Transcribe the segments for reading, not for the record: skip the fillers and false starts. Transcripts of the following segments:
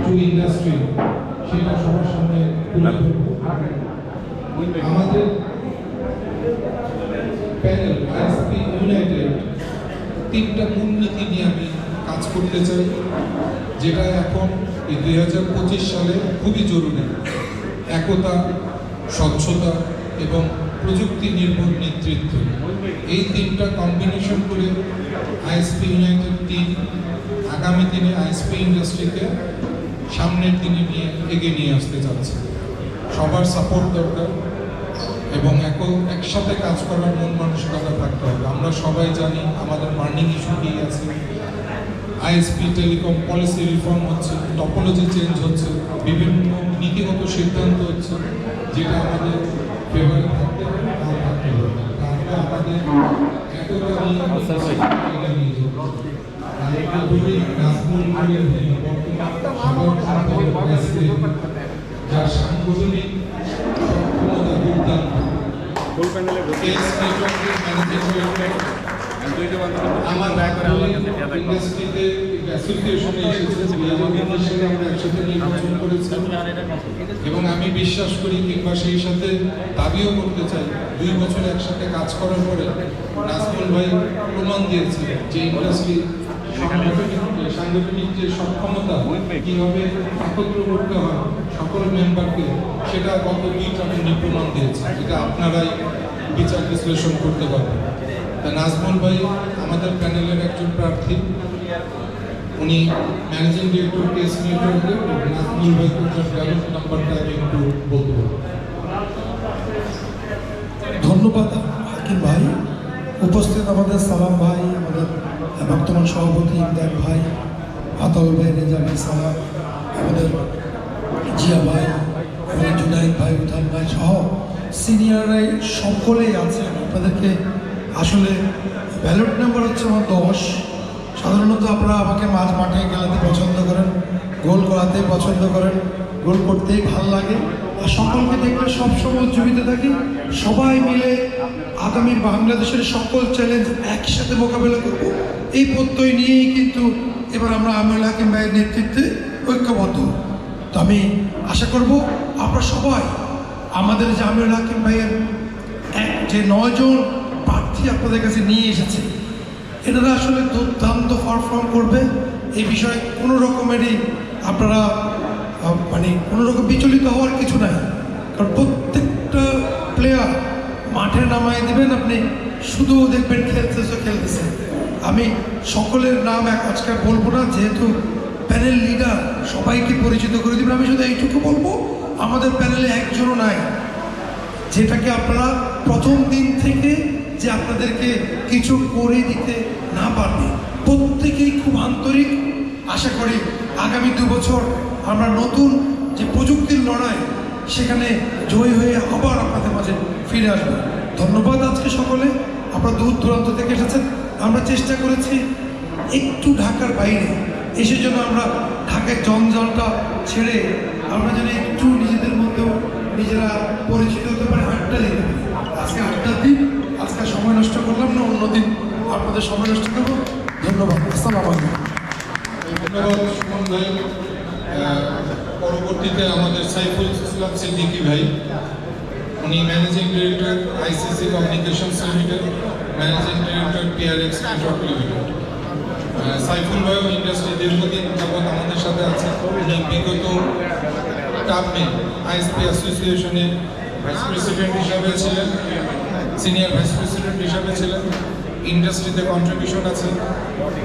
Two industry সেটা সবার সামনে তুলে ধরব। আমাদের প্যানেল আইএসপি ইউনাইটেড তিনটা মূলনীতি নিয়ে আমি কাজ করতে চাই, যেটা এখন এই 2025 সালে খুবই জরুরি। একতা, স্বচ্ছতা এবং প্রযুক্তি নির্ভর নেতৃত্ব, এই তিনটা কম্বিনেশন করে আইএসপি ইউনাইটেড টিম আগামী দিনে আইএসপি ইন্ডাস্ট্রিকে সামনের দিনে নিয়ে এগিয়ে নিয়ে আসতে যাচ্ছে। সবার সাপোর্ট দরকার এবং একসাথে কাজ করার মন মানসিকতা থাকতে হবে। আমরা সবাই জানি আমাদের বার্নিং ইস্যু কি আছে। আইএসপি টেলিকম পলিসি রিফর্ম হচ্ছে, টপোলজি চেঞ্জ হচ্ছে, বিভিন্ন নীতিগত সিদ্ধান্ত হচ্ছে, যেটা আমাদের ফেভারে থাকতে হবে, নাও থাকতে হবে। আমরা আমাদের যার সাংগঠনিক সক্ষমতা দুর্দান্ত, আমার ইন্ডাস্ট্রিতে অ্যাসোসিয়েশনে এসেছে, আমরা একসাথে নির্বাচন করেছি এবং আমি বিশ্বাস করি কিংবা সেই সাথে দাবিও করতে চাই, 2 বছর একসাথে কাজ করার পরে নাজমুল ভাই প্রমাণ দিয়েছে যে ইন্ডাস্ট্রি সাংগঠনিক যে সক্ষমতা কিভাবে একত্র করতে হয় সকল মেম্বারকে, সেটা গত 2 টার্মে প্রমাণ দিয়েছে। এটা আপনারাই বিচার বিশ্লেষণ করতে পারবেন। তা নাজমুল ভাই আমাদের প্যানেলের একজন প্রার্থী, উনি ম্যানেজিং ডিরেক্টর কেস নেটওয়ার্কের। নাজমুল ভাই আপনার ব্যালট নাম্বারটা আমি একটু বলতে পারবো। ধন্যবাদ হাকিম ভাই। উপস্থিত আমাদের সালাম ভাই, আমাদের বর্তমান সভাপতি ইমদাদ ভাই, আতাউল ভাই, রেজা ভাই, সালাম, আমাদের জিয়া ভাই, আমাদের জুনাইদ ভাই, উত্থান ভাই সহ সিনিয়ররাই সকলেই আছেন। আপনাদেরকে আসলে ব্যালট নাম্বার হচ্ছে আমার 10। সাধারণত আপনারা আমাকে মাঝ মাঠে খেলাতে পছন্দ করেন, গোল করাতে পছন্দ করেন, গোল করতেই ভাল লাগে। আর সকলকে দেখলে সবসময় উজ্জীবিত থাকি। সবাই মিলে আগামী বাংলাদেশের সকল চ্যালেঞ্জ একসাথে মোকাবেলা করব, এই প্রত্যয় নিয়েই কিন্তু এবার আমরা আমিরুল হাকিম ভাইয়ের নেতৃত্বে ঐক্যবদ্ধ। তো আমি আশা করব আপনারা সবাই আমাদের যে আমিরুল হাকিম ভাইয়ের যে 9 জন প্রার্থী আপনাদের কাছে নিয়ে এসেছে, এনারা আসলে দুর্দান্ত পারফর্ম করবে। এই বিষয়ে কোনো রকমেরই আপনারা মানে কোনো রকম বিচলিত হওয়ার কিছু নাই। কারণ প্রত্যেকটা প্লেয়ার মাঠে নামাই দেবেন, আপনি শুধু দেখবেন খেলতেছে। আমি সকলের নাম আজকে বলবো না, যেহেতু প্যানেল লিডার সবাইকে পরিচিত করে দেবেন। আমি শুধু এইটুকু বলবো, আমাদের প্যানেলে একজনও নাই যেটাকে আপনারা প্রথম দিন থেকে যে আপনাদেরকে কিছু করে দিতে না পারবে। প্রত্যেকেই খুব আন্তরিক। আশা করি আগামী 2 বছর আমরা নতুন যে প্রযুক্তির লড়াই, সেখানে জয়ী হয়ে আবার আপনাদের মাঝে ফিরে আসবো। ধন্যবাদ আজকে সকলে, আপনারা দূর দূরান্ত থেকে এসেছেন। আমরা চেষ্টা করেছি একটু ঢাকার বাইরে এসে যেন আমরা ঢাকায় জঞ্জালটা ছেড়ে আমরা যেন একটু নিজেদের মধ্যেও নিজেরা পরিচিত হতে পারি, আড্ডা দিতে পারি। আজকে আড্ডার দিন, আজকে সময় নষ্ট করলাম না, অন্যদিন আপনাদের সময় নষ্ট করবো। ধন্যবাদ। আসসালামু আলাইকুম। ধন্যবাদ সুমন ভাই। পরবর্তীতে আমাদের সাইফুল ইসলাম সিদ্দিকী ভাই, উনি managing director ICC communications limited, managing director PRX network limited. Saiful ভাইও ইন্ডাস্ট্রি দীর্ঘদিন যাবৎ আমাদের সাথে আছে। উনি বিগত টার্মে আইএসপি অ্যাসোসিয়েশনে ভাইস প্রেসিডেন্ট হিসাবে ছিলেন, সিনিয়র ভাইস প্রেসিডেন্ট হিসাবে ছিলেন। ইন্ডাস্ট্রিতে কন্ট্রিবিউশন আছে।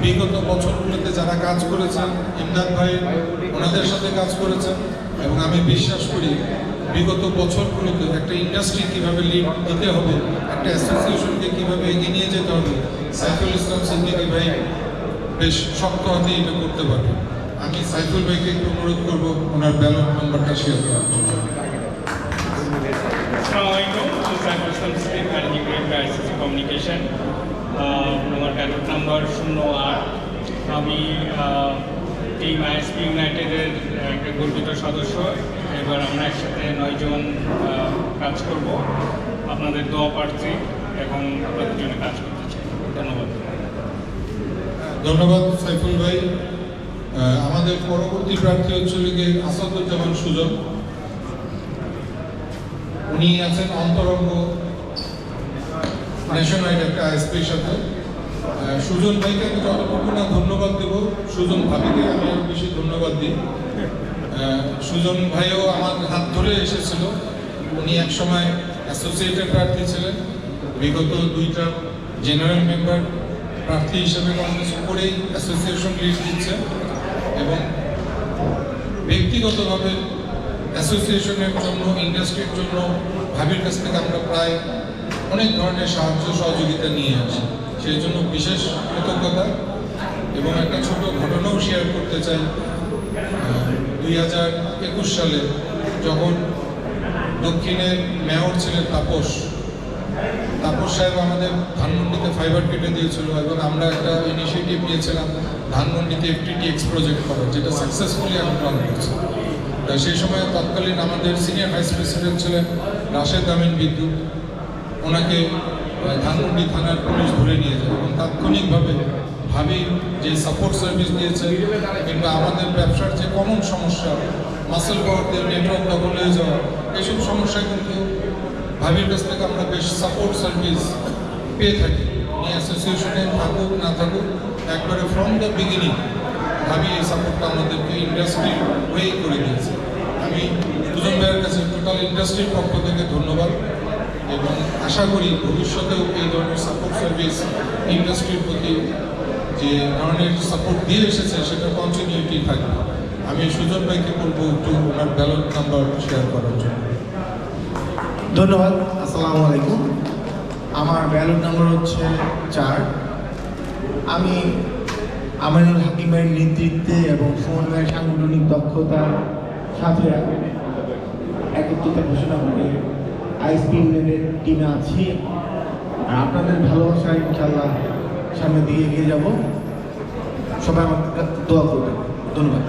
বিগত বছরগুলোতে যারা কাজ করেছেন, ইমদাদ ভাই ওনাদের সাথে কাজ করেছেন এবং আমি বিশ্বাস করি বিগত বছরগুলোতে একটা ইন্ডাস্ট্রি কীভাবে লিড দিতে হবে, একটা অ্যাসোসিয়েশনকে কীভাবে এগিয়ে নিয়ে যেতে হবে, সাইফুল ইসলাম সিদ্দিকী ভাই বেশ শক্ত হাতে এটা করতে পারবে। আমি সাইফুল ভাইকে একটু অনুরোধ করবো ওনার ব্যালট নাম্বারটা শেয়ার করার জন্য। Saiful Islam Siddique, managing director ICC communication. আমার ব্যালট নাম্বার 08। আমি টিম আইএসপি ইউনাইটেডের একটা গর্বিত সদস্য। এবার আমরা একসাথে 9 জন কাজ করব। আপনাদের দোয়া প্রার্থী এবং আপনাদের জন্য কাজ করতে চাই। ধন্যবাদ। ধন্যবাদ সাইফুল ভাই। আমাদের পরবর্তী প্রার্থী হচ্ছে গিয়ে আসাদুজ্জামান সুজন। উনি আছেন অন্তরঙ্গ ন্যাশনাল একটা আইএসপির সাথে। সুজন ভাইকে আমি যতটুকু না ধন্যবাদ দেব, সুজন ভাবিকে আমি আরো বেশি ধন্যবাদ দিই। সুজন ভাইও আমার হাত ধরে এসেছিল। উনি একসময় অ্যাসোসিয়েটেড প্রার্থী ছিলেন, বিগত 2টা জেনারেল মেম্বার প্রার্থী হিসেবে কংগ্রেস করেই অ্যাসোসিয়েশন লিড দিচ্ছে এবং ব্যক্তিগতভাবে অ্যাসোসিয়েশনের জন্য, ইন্ডাস্ট্রির জন্য ভাবির কাছ থেকে আমরা প্রায় অনেক ধরনের সাহায্য সহযোগিতা নিয়ে আসি। সেই জন্য বিশেষ কৃতজ্ঞতা। এবং একটা ছোট ঘটনাও শেয়ার করতে চাই। 2021 সালে যখন দক্ষিণের মেয়র ছিলেন তাপস সাহেব আমাদের ধানমন্ডিতে ফাইবার কেটে দিয়েছিল এবং আমরা একটা ইনিশিয়েটিভ নিয়েছিলাম ধানমন্ডিতে FTTX প্রজেক্ট করার, যেটা সাকসেসফুলি এখন রান করছে। সেই সময় তৎকালীন আমাদের সিনিয়র ভাইস প্রেসিডেন্ট ছিলেন রাশেদ আমিন বিদ্যুৎ। ওনাকে ধানমন্ডি থানার পুলিশ ধরে নিয়ে যায় এবং তাৎক্ষণিকভাবে ভাবি যে সাপোর্ট সার্ভিস দিয়েছে, কিংবা আমাদের ব্যবসার যে কমন সমস্যা মাসেল পাওয়ারদের নেটওয়ার্ক দখল হয়ে যাওয়া, এসব সমস্যা কিন্তু ভাবির কাছ থেকে আমরা বেশ সাপোর্ট সার্ভিস পেয়ে থাকি। উনি অ্যাসোসিয়েশনে থাকুক না থাকুক, একবারে ফ্রম দ্য বিগিনিং ভাবি এই সাপোর্টটা আমাদেরকে ইন্ডাস্ট্রি ওয়েই করে দিয়েছে। আমি দুজন ভাইয়ের কাছে টোটাল ইন্ডাস্ট্রির পক্ষ থেকে ধন্যবাদ এবং আশা করি ভবিষ্যতেও এই ধরনের সাপোর্ট সার্ভিস ইন্ডাস্ট্রির প্রতি যে ধরনের সাপোর্ট দিয়ে এসেছে সেটা কন্টিনিউটি থাকবে। আমি সুজন ভাইকে বলবো একটু ওনার ব্যালট নাম্বার শেয়ার করার জন্য। ধন্যবাদ। আসসালামু আলাইকুম। আমার ব্যালট নাম্বার হচ্ছে 4। আমি আমিনুল হাকিমের নেতৃত্বে এবং সুমন ভাইয়ের সাংগঠনিক দক্ষতার সাথে একত্রিত ঘোষণা করে আইএসপি ইউনিয়নের টিমে আছি। আর আপনাদের ভালোবাসা ইনশাল্লাহ সামনের দিকে এগিয়ে যাব। সবাই আমার দোয়া করবেন। ধন্যবাদ।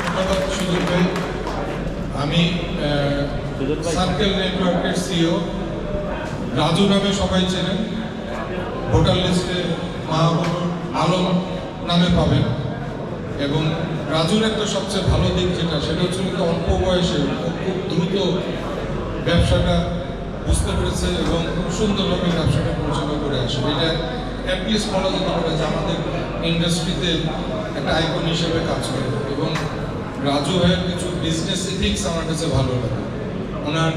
ধন্যবাদ সুজন ভাই। আমি সার্কেল নেটওয়ার্কের সিও রাজু নামে সবাই চেনেন, ভোটার লিস্টে মাহবুবুর আলম নামে পাবেন। এবং রাজুর একটা সবচেয়ে ভালো দিক যেটা, সেটা হচ্ছে অল্প বয়সে খুব দ্রুত ব্যবসাটা বুঝতে পেরেছে এবং খুব সুন্দরভাবে ব্যবসাটা পরিচালনা করে আসে। এটা অ্যাটলিস্ট বলা যেতে পারে যে আমাদের ইন্ডাস্ট্রিতে একটা আইকন হিসেবে কাজ করে। এবং রাজু ভাইয়ের কিছু বিজনেস ইথিক্স আমার কাছে ভালো লাগে। ওনার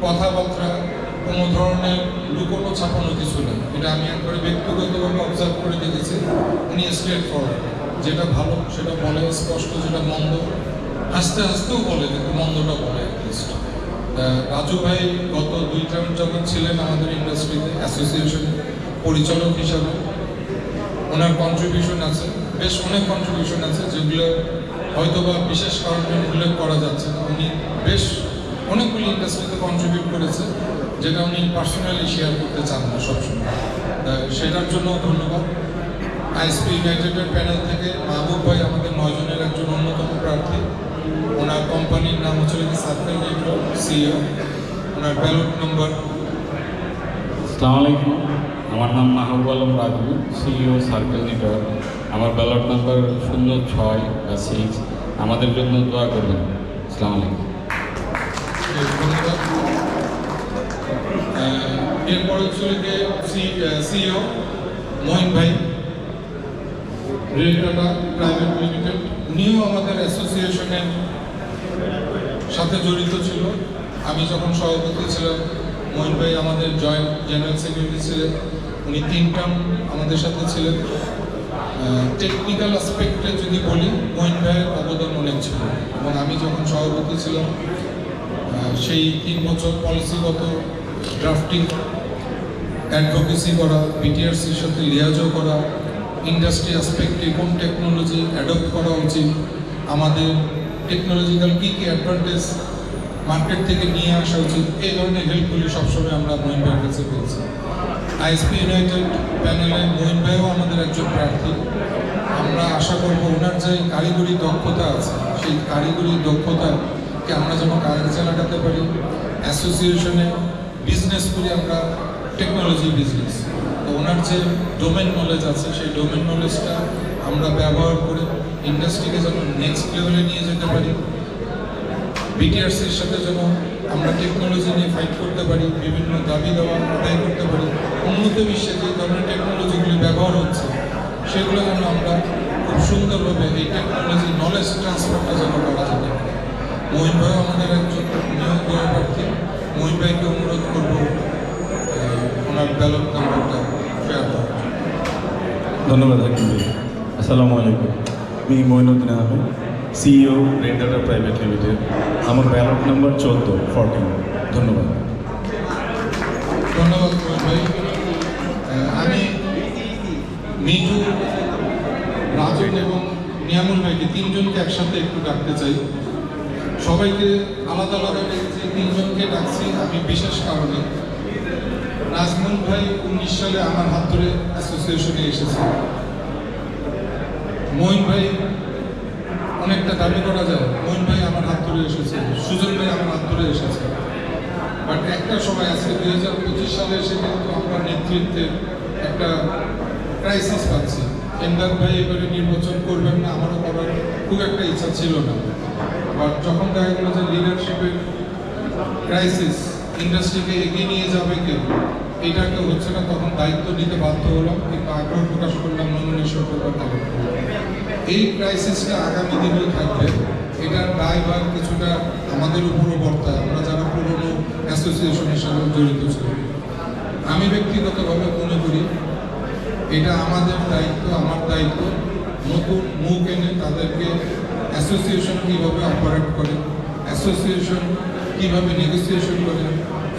কথাবার্তা কোনো ধরনের লুকোনো ছাপানো কিছু নেই, এটা আমি একবারে ব্যক্তিগতভাবে অবজার্ভ করে দেখেছি। উনি স্ট্রেট ফরওয়ার্ড, যেটা ভালো সেটা বলে স্পষ্ট, যেটা মন্দ হাসতে হাসতেও বলে, কিন্তু মন্দটা বলে অ্যাটলিস্ট। রাজু ভাই গত 2 টার্ম যখন ছিলেন আমাদের ইন্ডাস্ট্রিতে অ্যাসোসিয়েশন পরিচালক হিসাবে, ওনার কন্ট্রিবিউশন আছে, বেশ অনেক কন্ট্রিবিউশন আছে যেগুলো হয়তো বা বিশেষ কারণে উল্লেখ করা যাচ্ছে না। উনি বেশ অনেকগুলি ইন্ডাস্ট্রিতে কন্ট্রিবিউট করেছে, যেটা উনি পার্সোনালি শেয়ার করতে চান না সবসময়। সেটার জন্য ধন্যবাদ। আইএসপি ইউনাইটেডের প্যানেল থেকে মাহবুব ভাই আমাদের 9 জনের একজন অন্যতম প্রার্থী। ওনার কোম্পানির নাম হচ্ছে সার্কেল নেটওয়ার্ক, সিও। ওনার ব্যালট নম্বর। আসসালামু আলাইকুম। আমার নাম Mahbub Alam Raju, CEO circle network. আমার ব্যালট নাম্বার 06 বা 6। আমাদের জন্য দোয়া করবেন। আসসালামু আলাইকুম। ধন্যবাদ। এরপরে চলে গিয়ে সিইও মহিন ভাই, রেল টাটা প্রাইভেট লিমিটেড। উনিও আমাদের অ্যাসোসিয়েশনের সাথে জড়িত ছিল। আমি যখন সভাপতি ছিলাম, মহিন ভাই আমাদের জয়েন্ট জেনারেল সেক্রেটারি ছিলেন। উনি 3 টার্ম আমাদের সাথে ছিলেন। টেকনিক্যাল অ্যাসপেক্টে যদি বলি, মহিন ভাইয়ের অবদান অনেক ছিল। এবং আমি যখন সভাপতি ছিলাম, সেই 3 বছর পলিসিগত ড্রাফটিং, অ্যাডভোকেসি করা, বিটিআরসির সাথে লিয়াজও করা, ইন্ডাস্ট্রি অ্যাসপেক্টে কোন টেকনোলজি অ্যাডপ্ট করা উচিত, আমাদের টেকনোলজিক্যাল কী কী অ্যাডভান্টেজ মার্কেট থেকে নিয়ে আসা উচিত, এই ধরনের হেল্পগুলি সবসময় আমরা মহিন ভাইয়ের কাছে পেয়েছি। আইএসপি ইউনাইটেড প্যানেলে মহিন ভাইও আমাদের একজন প্রার্থী। আমরা আশা করব ওনার যে কারিগরি দক্ষতা আছে, সেই কারিগরি দক্ষতাকে আমরা যেন কাজে লাগাতে পারি। অ্যাসোসিয়েশনে বিজনেস করি আমরা, টেকনোলজি বিজনেস। তো ওনার যে ডোমেন নলেজ আছে, সেই ডোমেন নলেজটা আমরা ব্যবহার করে ইন্ডাস্ট্রিকে যেন নেক্সট লেভেলে নিয়ে যেতে পারি। বিটিআরসির সাথে যেন আমরা টেকনোলজি নিয়ে ফাইট করতে পারি, বিভিন্ন দাবি দেওয়া আদায় করতে পারি। উন্নত বিশ্বে যে ধরনের টেকনোলজিগুলি ব্যবহার হচ্ছে সেগুলো যেন আমরা খুব সুন্দরভাবে এই টেকনোলজি নলেজ ট্রান্সফারটা যেন করা যেতে পারে। মহিন ভাই আমাদের একজন নিয়োগ প্রার্থী। মহিন ভাইকে অনুরোধ করব ওনার ব্যালট নাম্বারটা শেয়ার করার জন্য। ধন্যবাদ হাকিম ভাই। আসসালামু আলাইকুম। আমি Moinuddin Ahmed, CEO red data private limited. আমার ব্যালট নাম্বার 14 ধন্যবাদ। ধন্যবাদ মহিন ভাই। আমি মিঠু, রাজন এবং নিয়ামুল ভাইকে তিনজনকে একসাথে একটু ডাকতে চাই। সবাইকে আলাদা আলাদা ডেকেছি, তিনজনকে ডাকছি আমি বিশেষ কারণে। নাজমুল ভাই 19 সালে আমার হাত ধরে অ্যাসোসিয়েশনে এসেছে। মঈন ভাই অনেকটা দাবি করা যায়, মঈন ভাই আমার হাত ধরে এসেছে, সুজন ভাই আমার হাত ধরে এসেছে। বাট একটা সময় আছে 2025 সালে এসে কিন্তু আমরা নেতৃত্বে একটা ক্রাইসিস পাচ্ছি। এমদাদ ভাই এবারে নির্বাচন করবেন না, আমারও করার খুব একটা ইচ্ছা ছিল না। বাট যখন দেখা গেল যে লিডারশিপের ক্রাইসিস, ইন্ডাস্ট্রিকে এগিয়ে নিয়ে যাবে কেউ, এটা কেউ হচ্ছে না, তখন দায়িত্ব নিতে বাধ্য হলাম, একটু আগ্রহ প্রকাশ করলাম, নমিনেশন পেপার দাখিল করলাম। এই ক্রাইসিসটা আগামী দিনেও থাকবে, এটার দায়ভার কিছুটা আমাদের উপরও বর্তায়, আমরা যারা পুরনো অ্যাসোসিয়েশনের সাথে জড়িত ছিল। আমি ব্যক্তিগতভাবে মনে করি এটা আমাদের দায়িত্ব, আমার দায়িত্ব, নতুন মুখ এনে তাদেরকে অ্যাসোসিয়েশন কীভাবে অপারেট করে, অ্যাসোসিয়েশন কীভাবে নেগোসিয়েশন করে,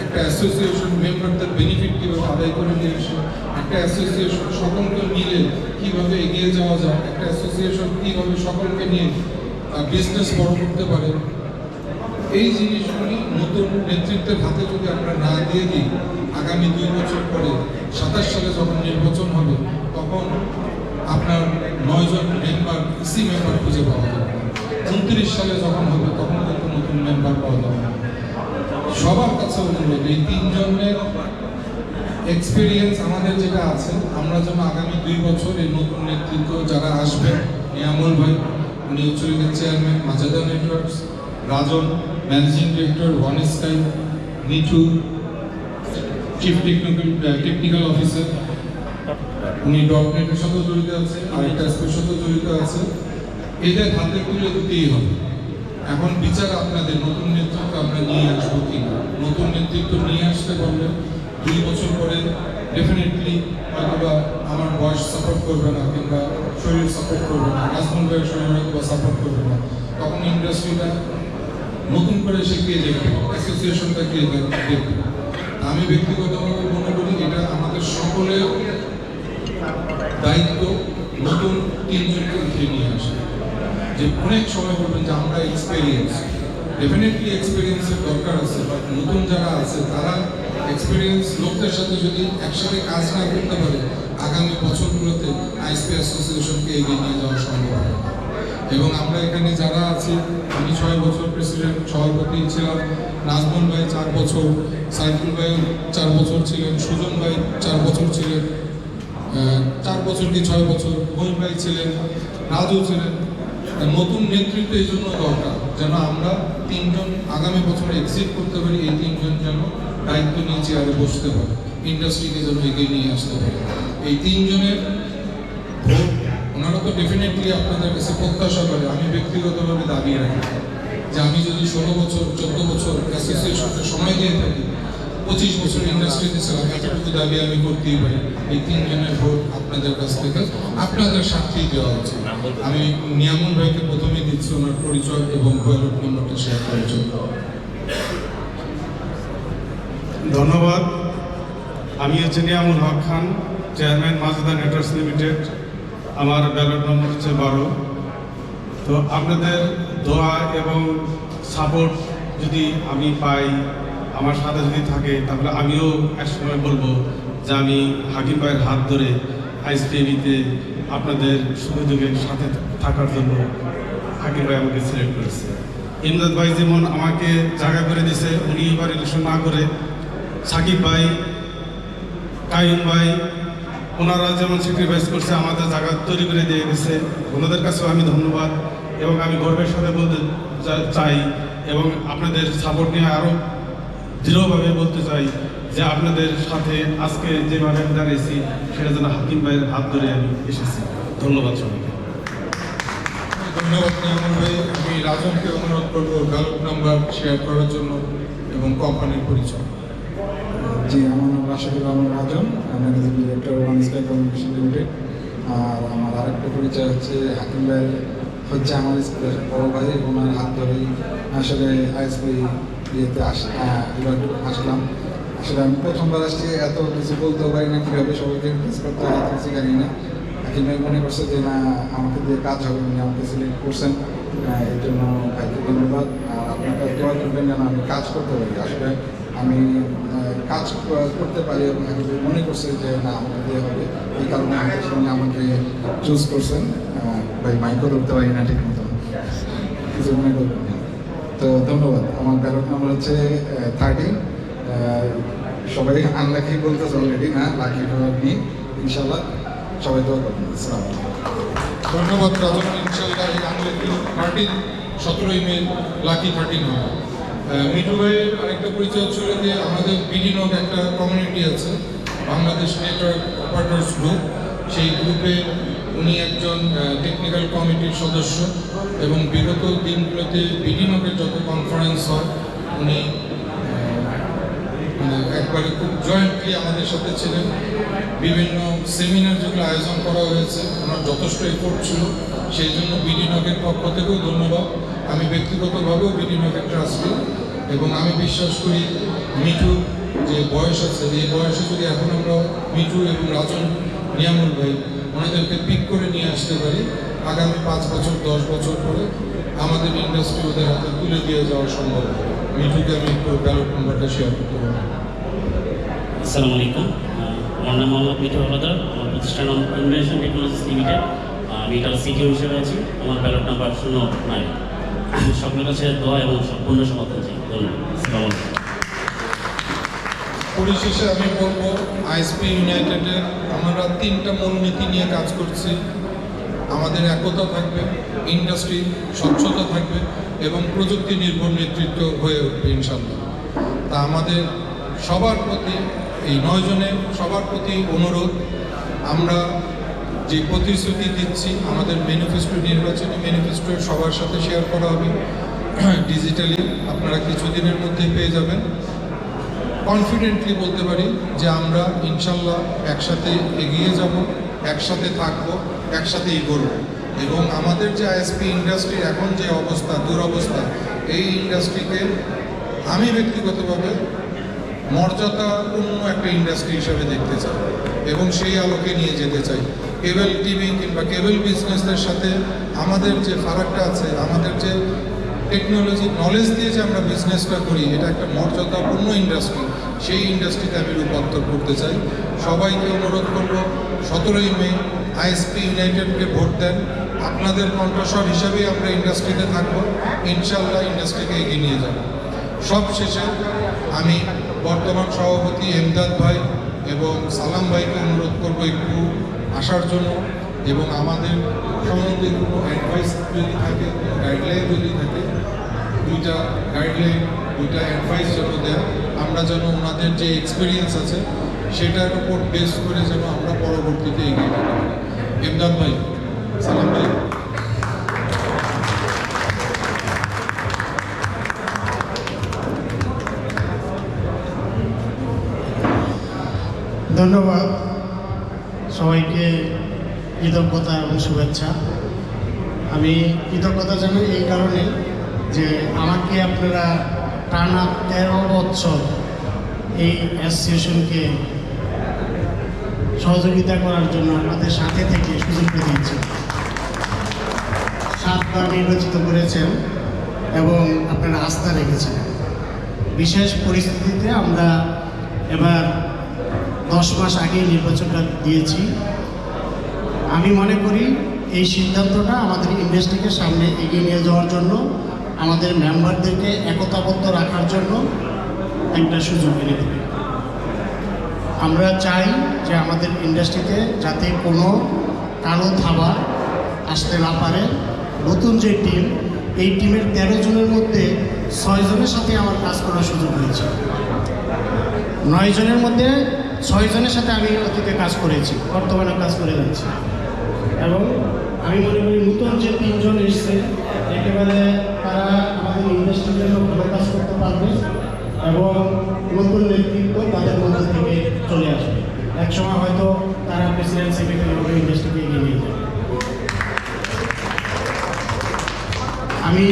একটা অ্যাসোসিয়েশন মেম্বারদের বেনিফিট কীভাবে আদায় করে নিয়ে আসে, একটা অ্যাসোসিয়েশন সকলকে মিলে কীভাবে এগিয়ে যাওয়া যায়, একটা অ্যাসোসিয়েশন কীভাবে সকলকে নিয়ে বিজনেস বড় করতে পারে। এই জিনিসগুলি নতুন নেতৃত্বের হাতে যদি আমরা না দিয়ে দিই, আগামী 2 বছর পরে 27 সালে যখন নির্বাচন হবে, তখন আপনার 9 জন মেম্বার ইসি মেম্বার খুঁজে পাওয়া যাবে। 29 সালে যখন হবে তখন কিন্তু নতুন মেম্বার পাওয়া যাবে। সবার কাছে অনুরোধ, এই 3 জনের এক্সপিরিয়েন্স আমাদের যেটা আছে, আমরা যেন আগামী 2 বছর এই নতুন নেতৃত্ব যারা আসবেন, নিয়ামুল ভাই উনি হচ্ছে chairman Majeda networks, Rajan managing director One Sky, Mithu chief technical officer, উনি ডটনেটের সাথেও জড়িত আছে, আইটাসের সাথেও জড়িত আছে। এদের হাতে তুলে দিতেই হবে। এখন বিচার আপনাদের, নতুন নেতৃত্ব আমরা নিয়ে আসবো কিনা। নতুন নেতৃত্ব নিয়ে আসতে পারলে 2 বছর পরে ডেফিনেটলি হয়তোবা আমার বয়স সাপোর্ট করবে না, কিংবা শরীর সাপোর্ট করবে না, নাজমুল ভাইয়ের শরীর হয়তো সাপোর্ট করবে না, তখন ইন্ডাস্ট্রিটা নতুন করে সে কে দেখবে, অ্যাসোসিয়েশনটা কে দেখবে। আমি ব্যক্তিগতভাবে মনে করি এটা আমাদের সকলের দায়িত্ব, নতুন 3 জনকে উঠিয়ে নিয়ে আসে। যে অনেক সময় বলবেন যে আমরা এক্সপেরিয়েন্স, ডেফিনেটলি এক্সপেরিয়েন্সের দরকার আছে, বাট নতুন যারা আছে তারা এক্সপেরিয়েন্স লোকদের সাথে যদি একসাথে কাজ না করতে পারে, আগামী বছরগুলোতে আইএসপি অ্যাসোসিয়েশনকে এগিয়ে নিয়ে যাওয়া সম্ভব হবে। এবং আমরা এখানে যারা আছি, আমি 6 বছর প্রেসিডেন্ট সভাপতি ছিলাম, নাজমুল ভাই 4 বছর, সাইফুল ভাই 4 বছর ছিলেন, সুজন ভাই 4 বছর ছিলেন, 4 বছর কি 6 বছর, মহিন ভাই ছিলেন, রাজু ছিলেন। নতুন নেতৃত্ব এই জন্য দরকার যেন আমরা 3 জন আগামী বছরে এক্সিট করতে পারি, এই 3 জন যেন দায়িত্ব নিয়ে চেয়ারে বসতে পারে, ইন্ডাস্ট্রিকে যেন এগিয়ে নিয়ে আসতে পারে। এই 3 জনের ভোট ওনারা তো ডেফিনেটলি আপনাদের কাছে প্রত্যাশা করে। আমি ব্যক্তিগতভাবে দাবি রাখি যে আমি যদি 16 বছর 14 বছর অ্যাসোসিয়েশনকে সময় দিয়ে থাকি, 25 বছর ইন্ডাস্ট্রিতে ছিলাম, এতটুকু দাবি আমি করতেই পারি। এই 3 জনের ভোট আপনাদের কাছ থেকে আপনাদের সাক্ষী দেওয়া হচ্ছে। আমি নিয়ামুল ভাইকে প্রথমেই দিচ্ছি ওনার পরিচয় এবং ব্যালট নম্বরটা শেয়ার করার জন্য। ধন্যবাদ। আমি হচ্ছে নিয়ামুল হক খান, চেয়ারম্যান মাজেদা নেটওয়ার্কস লিমিটেড। আমার ব্যালট নম্বর হচ্ছে 12। তো আপনাদের দোয়া এবং সাপোর্ট যদি আমি পাই, আমার সাথে যদি থাকে, তাহলে আমিও একসময় বলবো যে আমি হাকিম ভাইয়ের হাত ধরে আইএসপিবিতে আপনাদের সুযোগের সাথে থাকার জন্য হাকিম ভাই আমাকে সিলেক্ট করেছে। ইমদাদ ভাই যেমন আমাকে জায়গা করে দিয়েছে, উনি এবার ইলেকশন না করে সাকিব ভাই, কাইম ভাই, ওনারা যেমন স্যাক্রিফাইস করছে আমাদের জায়গা তৈরি করে দিয়ে গেছে, ওনাদের কাছেও আমি ধন্যবাদ এবং আমি গর্বের সাথে বলতে চাই এবং আপনাদের সাপোর্ট নিয়ে আরও দৃঢ়ভাবে বলতে চাই যে আপনাদের সাথে আজকে যেভাবে আমি দাঁড়িয়েছি সেটা যেন হাকিম ভাইয়ের হাত ধরে আমি এসেছি। ধন্যবাদ সবাইকে। ধন্যবাদ নিয়ামুল ভাই। আমি রাজনকে অনুরোধ করবো ব্যালট নাম্বার শেয়ার করার জন্য এবং কোম্পানির পরিচয়। জি, আমার নাম Rashedul Alam Rajan, managing director One Sky communication limited. আর আমার আরেকটা পরিচয় হচ্ছে হাকিম ভাই হচ্ছে আমার স্কুলের বড় ভাই, ওনার হাত ধরেই আসলে আইএসপি ইয়েতে আসলাম। আসলে আমি প্রথমবার আসছি, এত কিছু বলতেও পারি না, কীভাবে সবাইকে ইমপ্রেস করতে হয় কিছু জানি না। হাকিম ভাই মনে করছে যে না, আমাকে দিয়ে কাজ হবে, উনি আমাকে সিলেক্ট করছেন, এর জন্য ভাইকে ধন্যবাদ। আর আপনাকে দোয়া করবেন যেন আমি কাজ করতে পারি। আসলে আমি কাজ করতে পারি এবং হাকিম ভাই মনে করছে যে না, আমাকে দিয়ে হবে, এই কারণে আমাদের সঙ্গে আমাকে চুজ করছেন। ভাই মাইকও ধরতে পারি না ঠিক মতো, কিছু মনে করবেন না। তো ধন্যবাদ। আমার ব্যালট নাম্বার হচ্ছে 13। সবাই আনলাকি বলতেছে অলরেডি, না লাকি আপনি ইনশাল্লাহ সবাই দোয়া করবেন। আসসালাম। ধন্যবাদ রাজন। ইনশাল্লাহ এই আনলাকি 13 17ই মে লাকি 13 হবে। মিঠু ভাইয়ের আরেকটা পরিচয় ছিল যে আমাদের বিডিনক একটা কমিউনিটি আছে, বাংলাদেশ নেটওয়ার্ক অপারেটর্স গ্রুপ। সেই গ্রুপে উনি একজন টেকনিক্যাল কমিটির সদস্য এবং বিগত দিনগুলোতে বিডিনকের যত কনফারেন্স হয় উনি একবারে খুব জয়েন্টলি আমাদের সাথে ছিলেন। বিভিন্ন সেমিনার যেগুলো আয়োজন করা হয়েছে ওনার যথেষ্ট এফোর্ট ছিল, সেই জন্য বিডিনকের পক্ষ থেকেও ধন্যবাদ। আমি ব্যক্তিগতভাবেও বিডিনকের ট্রাস্টি এবং আমি বিশ্বাস করি মিঠু যে বয়স আছে, এই বয়সে যদি এখন আমরা মিঠু এবং রাজন নিয়ামুল ভাই ওনাদেরকে পিক করে নিয়ে আসতে পারি, আগামী 5 বছর 10 বছর পরে আমাদের ইন্ডাস্ট্রি ওদের হাতে তুলে দিয়ে যাওয়া সম্ভব। মিঠুকে আমি একটু ব্যালট নাম্বারটা শেয়ার করতে পারি। আসসালামু আলাইকুম। আমার নাম মোহাম্মদ মিঠু হলাদার। আমার প্রতিষ্ঠান ইনভেনশন টেকনোলজিস লিমিটেড। আমি এটার সিটিও হিসেবে আছি। আমার ব্যালট নাম্বার 09। সকলের কাছে দোয়া এবং সম্পূর্ণ সমর্থন চাই। ধন্যবাদ। আসসালামু আলাইকুম। পরিশেষে আমি বলবো আইএসপি ইউনাইটেডের আমরা 3টা মূলনীতি নিয়ে কাজ করছি। আমাদের একতা থাকবে, ইন্ডাস্ট্রি স্বচ্ছতা থাকবে এবং প্রযুক্তি নির্ভর নেতৃত্ব হয়ে উঠবে ইনশাল্লাহ। তা আমাদের সবার প্রতি, এই 9 জনের সবার প্রতি অনুরোধ, আমরা যে প্রতিশ্রুতি দিচ্ছি আমাদের ম্যানিফেস্টো, নির্বাচনী ম্যানিফেস্টো সবার সাথে শেয়ার করা হবে ডিজিটালি, আপনারা কিছুদিনের মধ্যে পেয়ে যাবেন। কনফিডেন্টলি বলতে পারি যে আমরা ইনশাল্লাহ একসাথে এগিয়ে যাব, একসাথে থাকব, একসাথে এগোব এবং আমাদের যে আইএসপি ইন্ডাস্ট্রির এখন যে অবস্থা, দুরবস্থা, এই ইন্ডাস্ট্রিকে আমি ব্যক্তিগতভাবে মর্যাদাপূর্ণ একটা ইন্ডাস্ট্রি হিসেবে দেখতে চাই এবং সেই আলোকে নিয়ে যেতে চাই। কেবল টিভি কিংবা কেবল বিজনেসের সাথে আমাদের যে ফারাকটা আছে, আমাদের যে টেকনোলজি নলেজ দিয়ে যে আমরা বিজনেসটা করি, এটা একটা মর্যাদাপূর্ণ ইন্ডাস্ট্রি, সেই ইন্ডাস্ট্রিতে আমি রূপান্তর করতে চাই। সবাইকে অনুরোধ করব 17ই মে আইএসপি ইউনাইটেডকে ভোট দেন। আপনাদের কণ্ঠস্বর হিসাবেই আমরা ইন্ডাস্ট্রিতে থাকবো, ইনশাল্লাহ ইন্ডাস্ট্রিকে এগিয়ে নিয়ে যাব। সব শেষে আমি বর্তমান সভাপতি এমদাদ ভাই এবং সালাম ভাইকে অনুরোধ করব একটু আসার জন্য এবং আমাদের সম্বন্ধে কোনো অ্যাডভাইস যদি থাকে, গাইডলাইন যদি থাকে, 2টা গাইডলাইন 2টা অ্যাডভাইস যেন দেয়, আমরা যেন ওনাদের যে এক্সপিরিয়েন্স আছে সেটার উপর বেস করে যেন আমরা পরবর্তীতে এগিয়ে যেতে পারি। এমদাদ ভাই, সালাম ভাই। ধন্যবাদ সবাইকে, কৃতজ্ঞতা এবং শুভেচ্ছা। আমি কৃতজ্ঞতা জানাই এই কারণে যে আমাকে আপনারা টানা 13 বছর এই অ্যাসোসিয়েশনকে সহযোগিতা করার জন্য আমাদের সাথে থেকে সুযোগ করে দিয়েছেন। 7বার নির্বাচিত করেছেন এবং আপনারা আস্থা রেখেছেন। বিশেষ পরিস্থিতিতে আমরা এবার 10 মাস আগেই নির্বাচনটা দিয়েছি। আমি মনে করি এই সিদ্ধান্তটা আমাদের ইন্ডাস্ট্রিকে সামনে এগিয়ে নিয়ে যাওয়ার জন্য, আমাদের মেম্বারদেরকে একতাবদ্ধ রাখার জন্য একটা সুযোগ এনে দেবে। আমরা চাই যে আমাদের ইন্ডাস্ট্রিতে যাতে কোনো কালো থাবা আসতে না পারে। নতুন যে টিম, এই টিমের 13 জনের মধ্যে 6 জনের সাথে আমার কাজ করার সুযোগ হয়েছে। 9 জনের মধ্যে 6 জনের সাথে আমি অতীতে কাজ করেছি, বর্তমানে কাজ করে যাচ্ছি। এবং আমি মনে করি নতুন যে 3 জন এসছে একেবারে তারা আমাদের ইন্ডাস্ট্রির জন্য ভালো কাজ করতে পারবে এবং নতুন নেতৃত্ব তাদের মধ্যে থেকে চলে আসবে। একসময় হয়তো তারা প্রেসিডেন্ট সেক্রেটারি হবে, ইন্ডাস্ট্রিকে এগিয়ে নিয়ে যাবে। আমি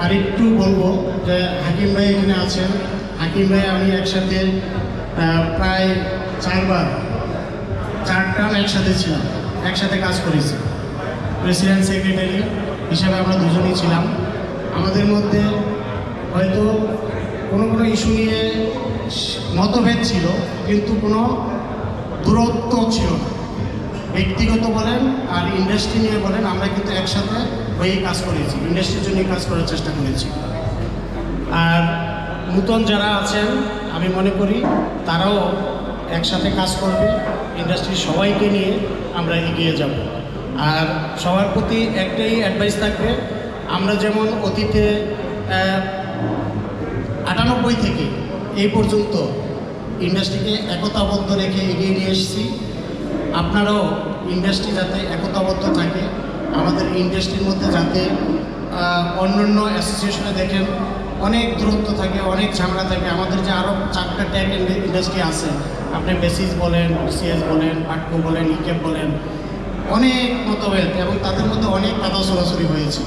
আরেকটু বলবো যে হাকিম ভাই এখানে আছেন। হাকিম ভাই আমি একসাথে প্রায় 4 টার্ম একসাথে ছিলাম, একসাথে কাজ করেছি। প্রেসিডেন্ট সেক্রেটারি হিসাবে আমরা দুজনেই ছিলাম। আমাদের মধ্যে হয়তো কোনো ইস্যু নিয়ে মতভেদ ছিল, কিন্তু কোনো দূরত্ব ছিল না। ব্যক্তিগত বলেন আর ইন্ডাস্ট্রি নিয়ে বলেন, আমরা কিন্তু একসাথে হয়েই কাজ করেছি, ইন্ডাস্ট্রির জন্যই কাজ করার চেষ্টা করেছি। আর নতুন যারা আছেন আমি মনে করি তারাও একসাথে কাজ করবে, ইন্ডাস্ট্রির সবাইকে নিয়ে আমরা এগিয়ে যাব। আর সবার প্রতি একটাই অ্যাডভাইস থাকবে, আমরা যেমন অতীতে 98 থেকে এই পর্যন্ত ইন্ডাস্ট্রিকে একতাবদ্ধ রেখে এগিয়ে নিয়ে এসেছি, আপনারাও ইন্ডাস্ট্রি যাতে একতাবদ্ধ থাকে, আমাদের ইন্ডাস্ট্রির মধ্যে যাতে অন্যান্য অ্যাসোসিয়েশনে দেখেন অনেক দূরত্ব থাকে, অনেক ঝামেলা থাকে। আমাদের যে আরও 4টা ট্যাগ ইন্ডাস্ট্রি আছে, আপনি বেসিস বলেন, সিএস বলেন, পাটকো বলেন, ইকেপ বলেন, অনেক মতভেদ এবং তাদের মধ্যে অনেক কথা চলাচলি হয়েছে।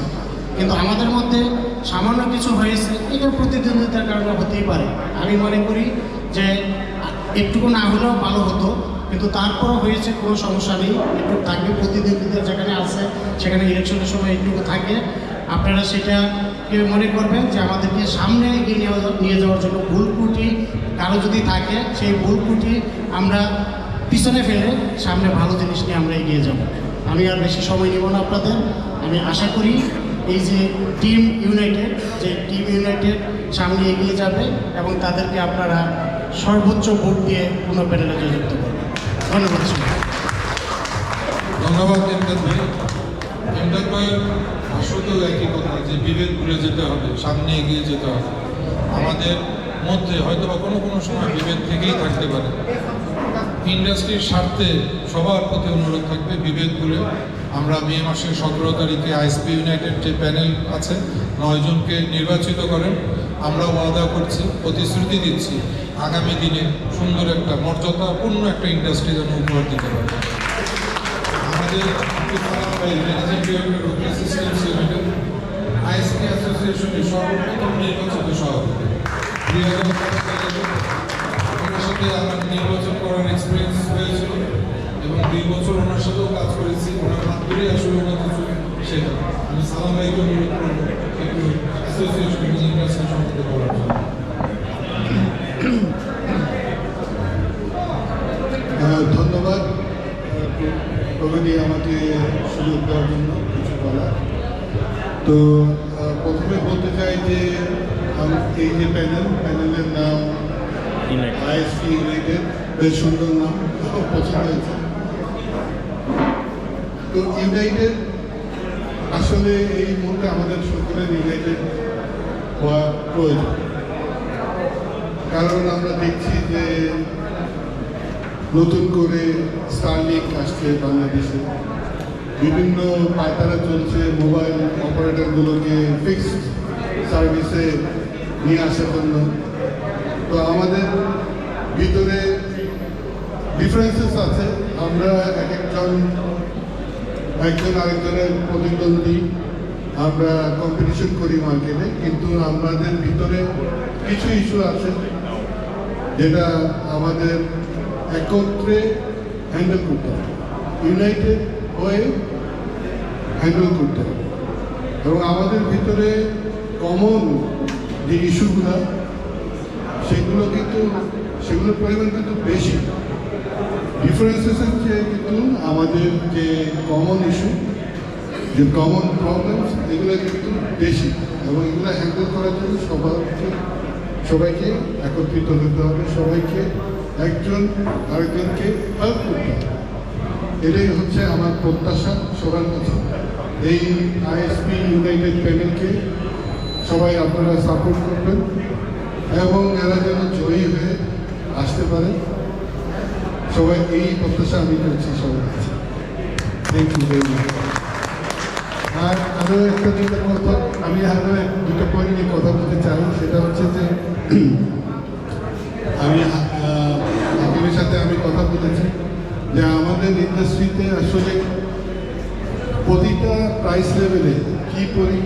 কিন্তু আমাদের মধ্যে সামান্য কিছু হয়েছে, এটা প্রতিদ্বন্দ্বিতার কারণে হতেই পারে। আমি মনে করি যে একটুকু না হলেও ভালো হতো, কিন্তু তারপরও হয়েছে, কোনো সমস্যা নেই, একটু থাকবে। প্রতিদ্বন্দ্বিতা যেখানে আছে সেখানে ইলেকশনের সময় একটুকু থাকে। আপনারা সেটাকে মনে করবেন যে আমাদেরকে সামনে এগিয়ে নিয়ে যাওয়ার জন্য ভুল ত্রুটি কারো যদি থাকে, সেই ভুল ত্রুটি আমরা পিছনে ফেলে সামনে ভালো জিনিস নিয়ে আমরা এগিয়ে যাব। আমি আর বেশি সময় নেব না আপনাদের। আমি আশা করি এই যে টিম ইউনাইটেড সামনে এগিয়ে যাবে এবং তাদেরকে আপনারা সর্বোচ্চ ভোট দিয়ে কোনো প্যানেলে যুক্ত করবেন। ধন্যবাদ। ধন্যবাদ ইমদাদ ভাই। ইমদাদ ভাইয়ের আসলেও একই কথা যে বিভেদ ভুলে যেতে হবে, সামনে এগিয়ে যেতে হবে। আমাদের মধ্যে হয়তো বা কোনো সময় বিভেদ থেকেই থাকতে পারে। ইন্ডাস্ট্রির স্বার্থে সবার প্রতি অনুরোধ থাকবে বিভেদ ভুলে আমরা মে মাসের 17 তারিখে আইএসপি ইউনাইটেড যে প্যানেল আছে 9 জনকে নির্বাচিত করেন। আমরা ওয়াদা করছি, প্রতিশ্রুতি দিচ্ছি, আগামী দিনে সুন্দর একটা মর্যাদাপূর্ণ একটা ইন্ডাস্ট্রি যেন উপহার দিতে পারে। আমাদের আইএসপি অ্যাসোসিয়েশনের সর্বপ্রথম নির্বাচিত সভাপতি, ওনার সাথে আমার নির্বাচন করার এক্সপিরিয়েন্স হয়েছিল এবং 2 বছর ওনার সাথেও কাজ করেছি। ওনার হাত ধরেই আসলে ওনার কিছু সেটা আমি সালাম ভাইকে অনুরোধ করবো একটু অ্যাসোসিয়েশন ইন্ডাস্ট্রি সম্পর্কে বলার জন্য। ধন্যবাদ প্রগতি আমাকে সুযোগ দেওয়ার জন্য কিছু বলার। তো প্রথমে বলতে চাই যে এই যে প্যানেলের নাম আইএসপি ইউনাইটেড, বেশ সুন্দর নাম, পছন্দ হয়েছে। তো ইউনাইটেড আসলে এই মুহূর্তে আমাদের সকলের ইউনাইটেড হওয়া প্রয়োজন, কারণ আমরা দেখছি যে নতুন করে স্টারলিংক আসছে বাংলাদেশে, বিভিন্ন পায়তারা চলছে মোবাইল অপারেটরগুলোকে ফিক্সড সার্ভিসে নিয়ে আসার জন্য। তো আমাদের ভিতরে ডিফারেন্সেস আছে, আমরা একজন আরেকজনের প্রতিদ্বন্দ্বী, আমরা কম্পিটিশন করি মার্কেটে, কিন্তু আমাদের ভিতরে কিছু ইস্যু আছে যেটা আমাদের একত্রে হ্যান্ডেল করতে হবে, ইউনাইটেড হয়ে হ্যান্ডেল করতে হবে। এবং আমাদের ভিতরে কমন যে ইস্যুগুলো সেগুলোর পরিমাণ কিন্তু বেশি, ডিফারেন্সেসের চেয়ে কিন্তু আমাদের যে কমন ইস্যু, যে কমন প্রবলেমস, এগুলো কিন্তু বেশি, এবং এগুলো হ্যান্ডেল করার জন্য সবাইকে একত্রিত হতে হবে, সবাইকে একজন আরেকজনকে হেল্প করতে হবে। এটাই হচ্ছে আমার প্রত্যাশা সবার কাছে। এই আইএসপি ইউনাইটেড প্যানেলকে সবাই আপনারা সাপোর্ট করবেন এবং এরা যেন জয়ী হয়ে আসতে পারে, সবাই এই প্রত্যাশা আমি করছি সবার কাছে। Thank you very much. আর আরও একটা যেটা কথা, আমি আরও দুটো পয়েন্ট নিয়ে কথা বলতে চাই, সেটা হচ্ছে যে আমি হাকিমের সাথে আমি কথা বলেছি যে আমাদের ইন্ডাস্ট্রিতে আসলে প্রতিটা প্রাইস লেভেলে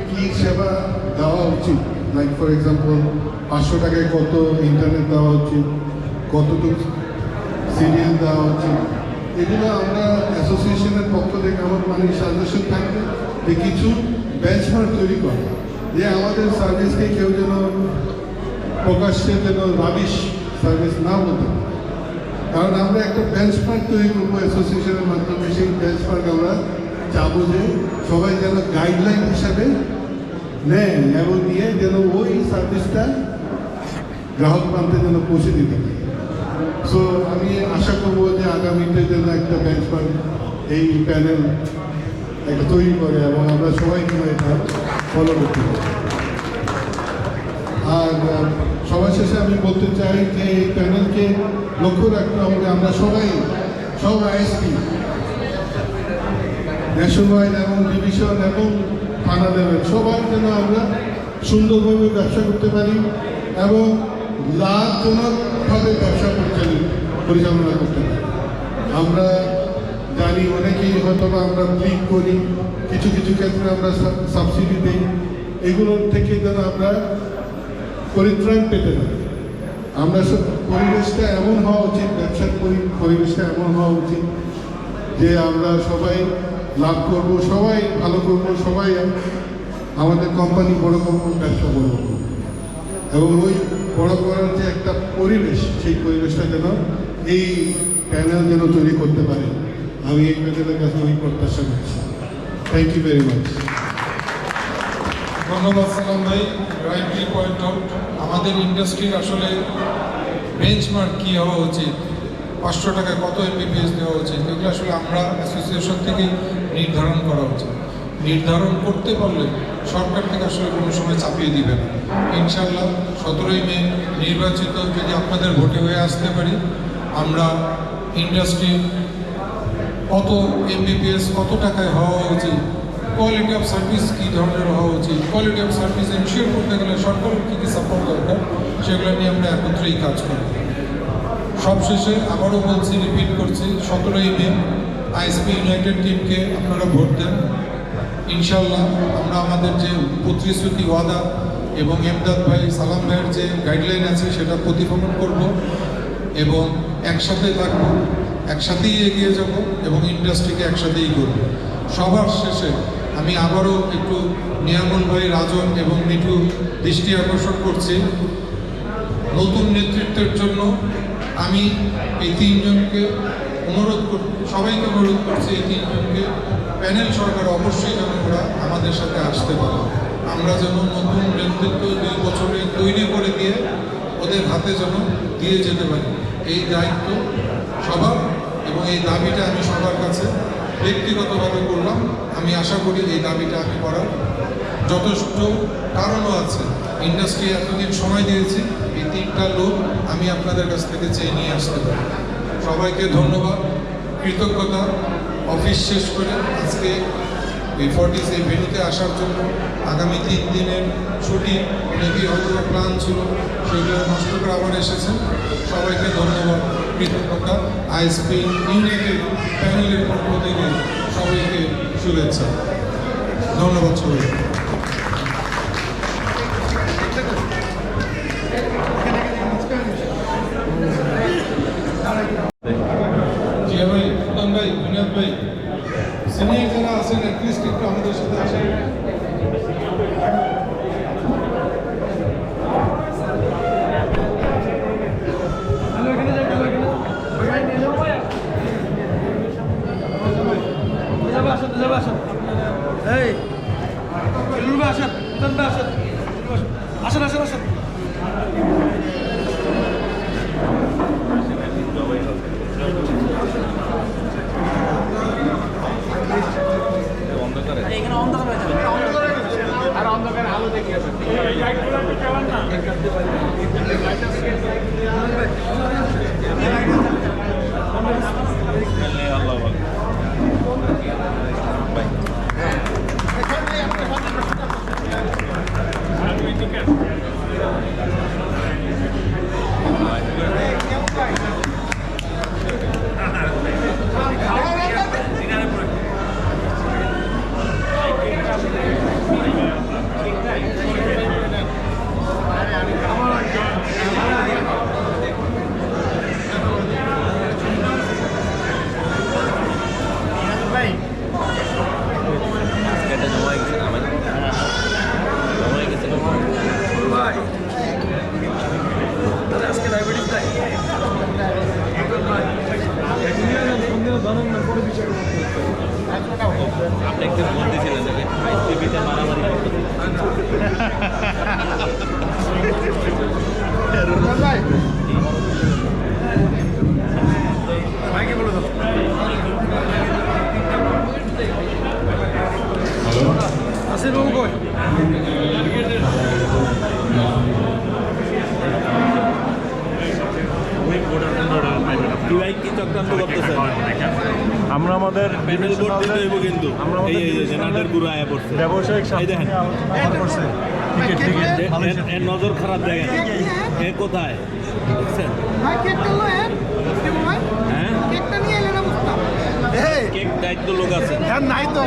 কী সেবা দেওয়া উচিত, লাইক ফর এক্সাম্পল 500 টাকায় কত ইন্টারনেট দেওয়া উচিত, কতটুকু সিরিয়াল দেওয়া উচিত, এগুলো আমরা অ্যাসোসিয়েশনের পক্ষ থেকে আমার সাজেশন থাকবে যে কিছু বেঞ্চমার্ক তৈরি করা, যে আমাদের সার্ভিসকে কেউ যেন প্রকাশ্যে যেন রাবিশ সার্ভিস না বলতে পারে। কারণ আমরা একটা বেঞ্চমার্ক তৈরি করবো অ্যাসোসিয়েশনের মাধ্যমে, সেই বেঞ্চমার্ক আমরা চাবো যে সবাই যেন গাইডলাইন হিসাবে নেয় এবং নিয়ে যেন ওই সার্ভিসটা গ্রাহক প্রান্তে যেন পৌঁছে দিতে পারে। সো আমি আশা করবো যে আগামীতে যেন একটা বেঞ্চমার্ক এই প্যানেল একটা তৈরি করে এবং আমরা সবাই যেন এটা ফলো করতে পারি। আর সবার শেষে আমি বলতে চাই যে এই প্যানেলকে লক্ষ্য রাখতে হবে আমরা সবাই, সব আইএসপি ন্যাশনাল এবং ডিভিশন এবং থানা লেভেল সবাই যেন আমরা সুন্দরভাবে ব্যবসা করতে পারি এবং লাভজনকভাবে ব্যবসা পরিচালনা করতে পারি। আমরা জানি অনেকেই হয়তো আমরা ক্লিক করি, কিছু কিছু ক্ষেত্রে আমরা সাবসিডি দিই, এগুলোর থেকে যেন আমরা পরিত্রাণ পেতে পারি। আমরা পরিবেশটা এমন হওয়া উচিত, ব্যবসার পরিবেশটা এমন হওয়া উচিত যে আমরা সবাই লাভ করব, সবাই ভালো করব, সবাই আমাদের কোম্পানি বড় করব, ব্যবসা বড় করব এবং ওই বড় করার যে একটা পরিবেশ, সেই পরিবেশটা যেন এই প্যানেল যেন তৈরি করতে পারে। আমি এই প্যানেলের কাছে ওই প্রত্যাশা করছি। Thank you very much. ধন্যবাদ সালাম ভাই, রাইটলি পয়েন্ট আউট। আমাদের ইন্ডাস্ট্রির আসলে বেঞ্চমার্ক কী হওয়া উচিত, 500 টাকায় কত এমবিপিএস দেওয়া উচিত, এগুলো আসলে আমরা অ্যাসোসিয়েশন থেকে নির্ধারণ করা উচিত। নির্ধারণ করতে পারলে সরকার থেকে আসলে কোনো সময় চাপিয়ে দিবে না। ইনশাল্লাহ 17ই মে নির্বাচিত যদি আপনাদের ভোটে হয়ে আসতে পারি, আমরা ইন্ডাস্ট্রির কত এমবিপিএস কত টাকায় হওয়া উচিত, কোয়ালিটি অফ সার্ভিস কী ধরনের হওয়া উচিত, কোয়ালিটি অফ সার্ভিস এনশিওর করতে গেলে সরকারের কী কী সাপোর্ট দরকার, সেগুলো নিয়ে আমরা একত্রেই কাজ করি। সবশেষে আবারও বলছি, রিপিট করছি, 17ই মে আইএসপি ইউনাইটেড টিমকে আপনারা ভোট দেন। ইনশাল্লাহ আমরা আমাদের যে প্রতিশ্রুতি, ওয়াদা এবং এমদাদ ভাই, সালাম ভাইয়ের যে গাইডলাইন আছে সেটা প্রতিফলন করব এবং একসাথে থাকবো, একসাথেই এগিয়ে যাব এবং ইন্ডাস্ট্রিকে একসাথেই করব। সবার শেষে আমি আবারও একটু নিয়ামুল ভাই, রাজন এবং মিঠু দৃষ্টি আকর্ষণ করছি, নতুন নেতৃত্বের জন্য আমি এই তিনজনকে সবাইকে অনুরোধ করছি, এই তিনজনকে প্যানেল সরকার অবশ্যই যেন ওরা আমাদের সাথে আসতে পারে। আমরা যেন নতুন নেতৃত্ব 2 বছরে তৈরি করে দিয়ে ওদের হাতে যেন দিয়ে যেতে পারি, এই দায়িত্ব সবার এবং এই দাবিটা আমি সবার কাছে ব্যক্তিগতভাবে করলাম। আমি আশা করি এই দাবিটা আমি করার যথেষ্ট কারণও আছে। ইন্ডাস্ট্রি এতদিন সময় দিয়েছি, এই 3টা লোক আমি আপনাদের কাছ থেকে চেয়ে নিয়ে আসতে পারি। সবাইকে ধন্যবাদ, কৃতজ্ঞতা। অফিস শেষ করে আজকে এই ফর্টিস এই ভেন্যুতে আসার জন্য, আগামী 3 দিনের ছুটি অনেকেই হয়তো প্ল্যান ছিল, সেগুলো নষ্ট করে আবার এসেছেন। সবাইকে ধন্যবাদ, কৃতজ্ঞতা। আইএসপি ইউনাইটেড প্যানেলের পক্ষ থেকে সবাইকে শুভেচ্ছা। ধন্যবাদ সবাইকে। জিয়া ভাই, সুলতান ভাই, বুনিয়াদ ভাই, সিনিয়র যারা আছেন অ্যাটলিস্ট একটু আমাদের সাথে আসেন। আসেন আসেন আসেন। আমরা আমাদের ব্যবসায়িক নজর খারাপ দেখেন কোথায় কেক দায়িত্ব লোক আছে নাই তো